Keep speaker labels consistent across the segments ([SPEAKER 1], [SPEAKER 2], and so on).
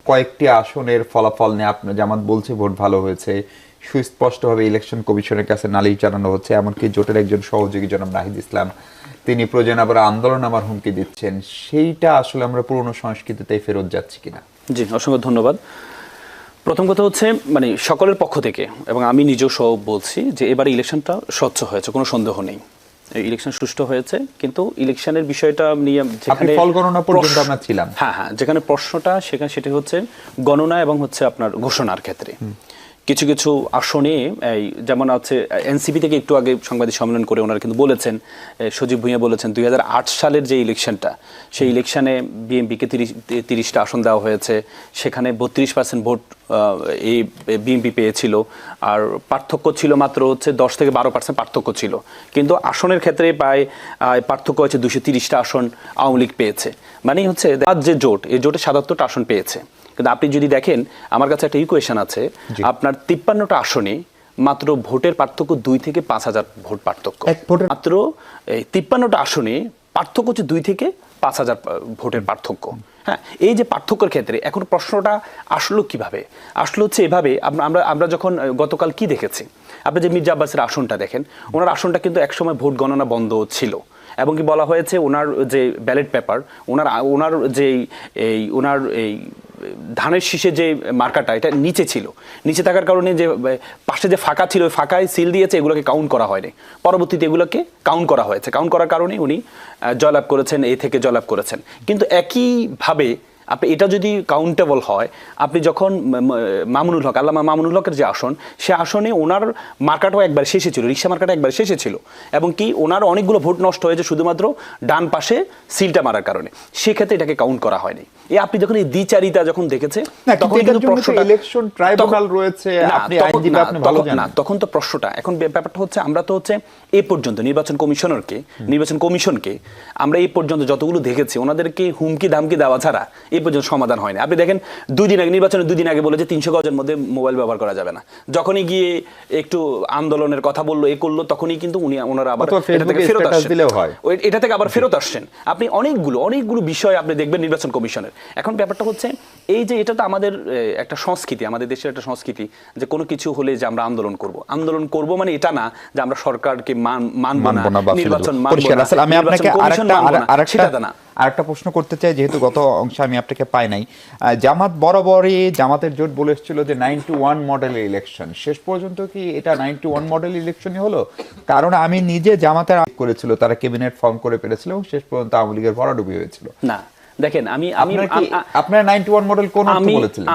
[SPEAKER 1] কয়েকটি আসনের ফলাফল নিয়ে আপনার জামাত বলছে ভোট ভালো হয়েছে, সুস্পষ্টভাবে ইলেকশন কমিশনের কাছে নালিশ জানানো হচ্ছে, এমনকি জোটের একজন সহযোগী জনাব নাহিদ ইসলাম তিনি প্রয়োজনে আবার আন্দোলন আমার হুমকি দিচ্ছেন। সেইটা আসলে আমরা পুরনো সংস্কৃতিতেই ফেরত যাচ্ছি কিনা?
[SPEAKER 2] জি, অসংখ্য ধন্যবাদ। প্রথম কথা হচ্ছে মানে সকলের পক্ষ থেকে এবং আমি নিজেও সহ বলছি যে এবারে ইলেকশনটা স্বচ্ছ হয়েছে, কোনো সন্দেহ নেই। ইলেকশন সুষ্ঠু হয়েছে, কিন্তু ইলেকশনের বিষয়টা নিয়ে যেখানে
[SPEAKER 1] ফল গণনা পর্যন্ত আমরা ছিলাম,
[SPEAKER 2] হ্যাঁ, যেখানে প্রশ্নটা সেখানে সেটা হচ্ছে গণনা এবং হচ্ছে আপনার ঘোষণার ক্ষেত্রে কিছু কিছু আসনে যেমন আছে এনসিপি থেকে একটু আগে সাংবাদিক সম্মেলন করে ওনারা কিন্তু বলেছেন, সজীব ভুঁইয়া বলেছেন 2008 সালের যে ইলেকশনটা, সেই ইলেকশনে বিএনপিকে 30টা আসন দেওয়া হয়েছে, সেখানে 32% ভোট এই বিএনপি পেয়েছিল, আর পার্থক্য ছিল মাত্র হচ্ছে 10 থেকে 12% পার্থক্য ছিল, কিন্তু আসনের ক্ষেত্রে প্রায় পার্থক্য হচ্ছে 230টা আসন আওয়ামী লীগ পেয়েছে। মানে হচ্ছে যে জোট, এই জোটে 77টা আসন পেয়েছে। কিন্তু আপনি যদি দেখেন, আমার কাছে একটা ইকুয়েশন আছে, আপনার 53টা আসনে মাত্র ভোটের পার্থক্য 2 থেকে 5,000 ভোট পার্থক্য, মাত্র 53টা আসনে পার্থক্য হচ্ছে 2 থেকে 5,000 ভোটের পার্থক্য। হ্যাঁ, এই যে পার্থক্যের ক্ষেত্রে এখন প্রশ্নটা আসলো কিভাবে? আসলো হচ্ছে এভাবে, আমরা যখন গতকাল কি দেখেছি, আপনি যে মির্জা আব্বাসের আসনটা দেখেন, ওনার আসনটা কিন্তু একসময় ভোট গণনা বন্ধ ছিল, এবং কি বলা হয়েছে ওনার যে ব্যালট পেপার, ওনার যে ওনার এই ধানের শীষে যে মার্কাটা এটা নিচে ছিল, নিচে থাকার কারণে যে পাশে যে ফাঁকা ছিল ওই ফাঁকায় সিল দিয়েছে, এগুলোকে কাউন্ট করা হয়নি। পরবর্তীতে এগুলোকে কাউন্ট করা হয়েছে, কাউন্ট করার কারণে উনি জয়লাভ করেছেন, এই থেকে জয়লাভ করেছেন। কিন্তু একইভাবে আপনি এটা যদি কাউন্টেবল হয়, আপনি যখন মামুনুল হক, আল্লামা মামুনুল হকের যে আসন, সে আসনে ওনার মার্কাটাও একবার শেষে ছিল, রিক্সা মার্কাটা একবার শেষে ছিল, এবং কি ওনার অনেকগুলো ভোট নষ্ট হয়েছে শুধুমাত্র ডান পাশে সিলটা মারার কারণে, সেক্ষেত্রে এটাকে কাউন্ট করা হয়নি। আপনি যখন এই দ্বিচারিতা যখন দেখেছে, তখন কিন্তু প্রশ্নটা
[SPEAKER 1] ইলেকশন ট্রাইব্যুনাল রয়েছে, আপনি আইনজীবী, আপনি ভালো জানেন,
[SPEAKER 2] তখন তো প্রশ্নটা এখন ব্যাপারটা হচ্ছে, আমরা তো হচ্ছে এই পর্যন্ত নির্বাচন কমিশনকে আমরা এই পর্যন্ত যতগুলো দেখেছি, ওনাদেরকে হুমকি ধামকি দেওয়া ছাড়া এই পর্যন্ত সমাধান হয়নি। আপনি দেখেন নির্বাচনের 2 দিন আগে বলে যে 300 গজের মধ্যে মোবাইল ব্যবহার করা যাবে না, যখনই গিয়ে একটু আন্দোলনের কথা বললো, এ করলো, তখনই কিন্তু ওনারা আবার এটা থেকে ফেরত আসছেন, এটা থেকে আবার ফেরত আসছেন। আপনি অনেকগুলো বিষয় আপনি দেখবেন নির্বাচন কমিশনের। এখন ব্যাপারটা হচ্ছে এই যে এটা তো আমাদের একটা সংস্কৃতি, আমাদের দেশের একটা সংস্কৃতি যে কোনো কিছু হলে যে আমরা আন্দোলন করব মানে এটা না যে আমরা সরকারকে মানব না, নির্বাচন মানব না,
[SPEAKER 1] আমি আপনাকে আরেকটা প্রশ্ন করতে চাই, যেহেতু গত অংশে আমি আপনাকে পাই নাই। জামাত বরাবরই, জামাতের জোট বলে এসেছিল যে 91 মডেলের ইলেকশন, শেষ পর্যন্ত কি এটা 91 মডেল ইলেকশনই হলো? কারণ আমি নিজে জামাতের করেছিল, তারা ক্যাবিনেট ফর্ম করে পেরেছিল এবং শেষ পর্যন্ত আওয়ামী লীগের ভরাডুবি হয়েছিল।
[SPEAKER 2] না দেখেন,
[SPEAKER 1] আপনার 91 মডেল কোন অর্থে বলেছিলেন?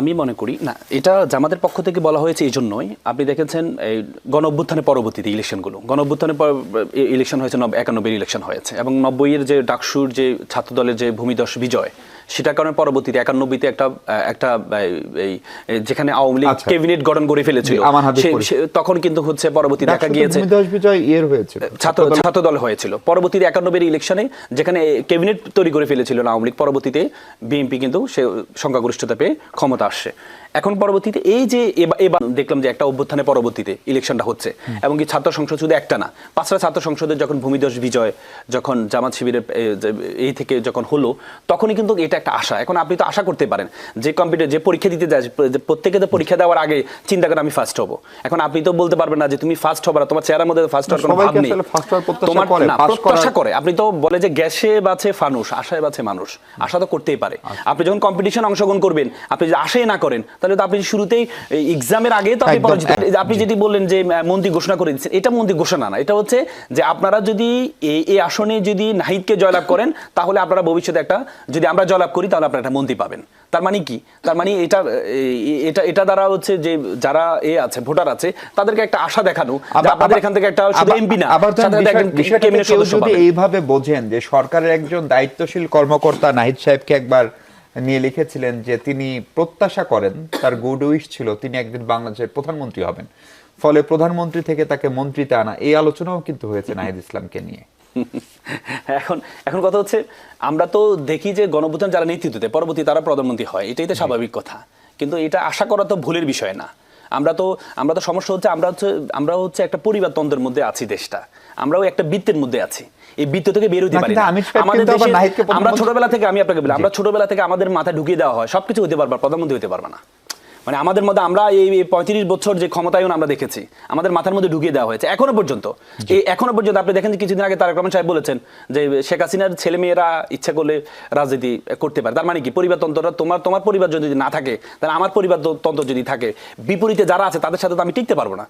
[SPEAKER 2] আমি মনে করি না, এটা জামাতের পক্ষ থেকে বলা হয়েছে এই জন্যই। আপনি দেখেছেন এই গণ অভ্যুত্থানের পরবর্তীতে ইলেকশনগুলো, গণ অভ্যুত্থানের ইলেকশন হয়েছে 91 ইলেকশন হয়েছে, এবং 90-এর যে ডাকসুর যে ছাত্র দলের যে ভূমিদস্য বিজয়, সেটার কারণে পরবর্তীতে 91-তে একটা যেখানে আওয়ামী লীগ ক্যাবিনেট গঠন করে ফেলেছিল, তখন কিন্তু হচ্ছে পরবর্তী দেখা গিয়েছে ছাত্র দল হয়েছিল। পরবর্তীতে 91-এর ইলেকশনে যেখানে ক্যাবিনেট তৈরি করে ফেলেছিল আওয়ামী লীগ, পরবর্তীতে বিএনপি কিন্তু সে সংখ্যাগরিষ্ঠতা পেয়ে ক্ষমতা আসছে। এখন পরবর্তীতে এই যে এবার দেখলাম যে একটা অভ্যুত্থানের পরবর্তীতে ইলেকশনটা হচ্ছে, এবং কি ছাত্র সংসদ শুধু একটা না, 5টা ছাত্র সংসদের যখন ভূমিদস্য বিজয়, যখন জামাত শিবিরের এই থেকে যখন হলো, তখনই কিন্তু এটা একটা আশা। এখন আপনি তো আশা করতে পারেন যে যে পরীক্ষা দিতে যায়, প্রত্যেকে তো পরীক্ষা দেওয়ার আগে চিন্তা করে আমি ফার্স্ট হবো। এখন আপনি তো বলতে পারবেন না যে তুমি ফার্স্ট হবে না, তোমার চেহারার মধ্যে ফার্স্ট হওয়ার কোনো ভাব নেই, তোমার প্রত্যাশা করে। আপনি তো বলে যে গ্যাসে বাঁচে ফানুস, আশায় বাঁচে মানুষ, আশা তো করতেই পারে। আপনি যখন কম্পিটিশন অংশগ্রহণ করবেন, আপনি যদি আশাই না করেন, তাহলে তো আপনি শুরুতেই এক্সামের আগে তো আপনি পরাজিত। আপনি যদি বললেন যে মন্ত্রী ঘোষণা করে দিচ্ছেন, এটা মন্ত্রী ঘোষণা না, এটা হচ্ছে যে আপনারা যদি এই আসনে যদি নাহিদকে জয়লাভ করেন, তাহলে আপনারা ভবিষ্যতে একটা, যদি আমরা জয়লাভ করি তাহলে আপনারা একটা মন্ত্রী পাবেন। তার মানে কি? তার মানে এটা দ্বারা হচ্ছে যে যারা আছে ভোটার আছে, তাদেরকে একটা আশা দেখানো, আপনাদের এখান থেকে একটা শুধু এমপি না,
[SPEAKER 1] যদি এইভাবে বোঝেন যে সরকারের একজন দায়িত্বশীল কর্মকর্তা নাহিদ সাহেবকে একবার নিয়ে লিখেছিলেন যে তিনি প্রত্যাশা করেন, তার গুড উইশ ছিল তিনি একদিন বাংলাদেশের প্রধানমন্ত্রী হবেন, ফলে প্রধানমন্ত্রী থেকে তাকে মন্ত্রীতে আনা, এই আলোচনাও কিন্তু হয়েছে নাহিদ ইসলামকে নিয়ে।
[SPEAKER 2] এখন কথা হচ্ছে, আমরা তো দেখি যে গণঅভ্যুত্থান যারা নেতৃত্ব দেয়, পরবর্তী তারা প্রধানমন্ত্রী হয়, এটাই তো স্বাভাবিক কথা। কিন্তু এটা আশা করা তো ভুলের বিষয় না। আমরা তো সমস্যা হচ্ছে আমরা হচ্ছে একটা পরিবারতন্ত্রের মধ্যে আছি, দেশটা আমরাও একটা বৃত্তের মধ্যে আছি। এই বৃত্ত থেকে বের হতে
[SPEAKER 1] না,
[SPEAKER 2] পারি
[SPEAKER 1] কিন্তু
[SPEAKER 2] না।
[SPEAKER 1] আমির সাহেব
[SPEAKER 2] আমাদের
[SPEAKER 1] কিন্তু আবার
[SPEAKER 2] দেশে
[SPEAKER 1] নাহিদকে
[SPEAKER 2] আমরা
[SPEAKER 1] প্রধানমন্ত্রী-
[SPEAKER 2] ছোটবেলা থেকে, আমি আপনাকে বলি, আমরা ছোটবেলা থেকে আমাদের মাথায় ঢুকিয়ে দেওয়া হয় সবকিছু হতে পারবা, প্রধানমন্ত্রী হতে পারবা না। মানে আমাদের মধ্যে আমরা এই 35 বছর যে ক্ষমতায়ন আমরা দেখেছি, আমাদের মাথার মধ্যে ঢুকিয়ে দেওয়া হয়েছে এখনো পর্যন্ত। এখনো পর্যন্ত আপনি দেখেন যে কিছুদিন আগে তারেক রহমান সাহেব বলেছেন যে শেখ হাসিনার ছেলে মেয়েরা ইচ্ছা করলে রাজনীতি করতে পারে। তার মানে কি, পরিবারতন্ত্রটা তোমার পরিবার যদি না থাকে, তাহলে আমার পরিবারতন্ত্র যদি থাকে, বিপরীতে যারা আছে তাদের সাথে তো আমি টিকতে পারবো না।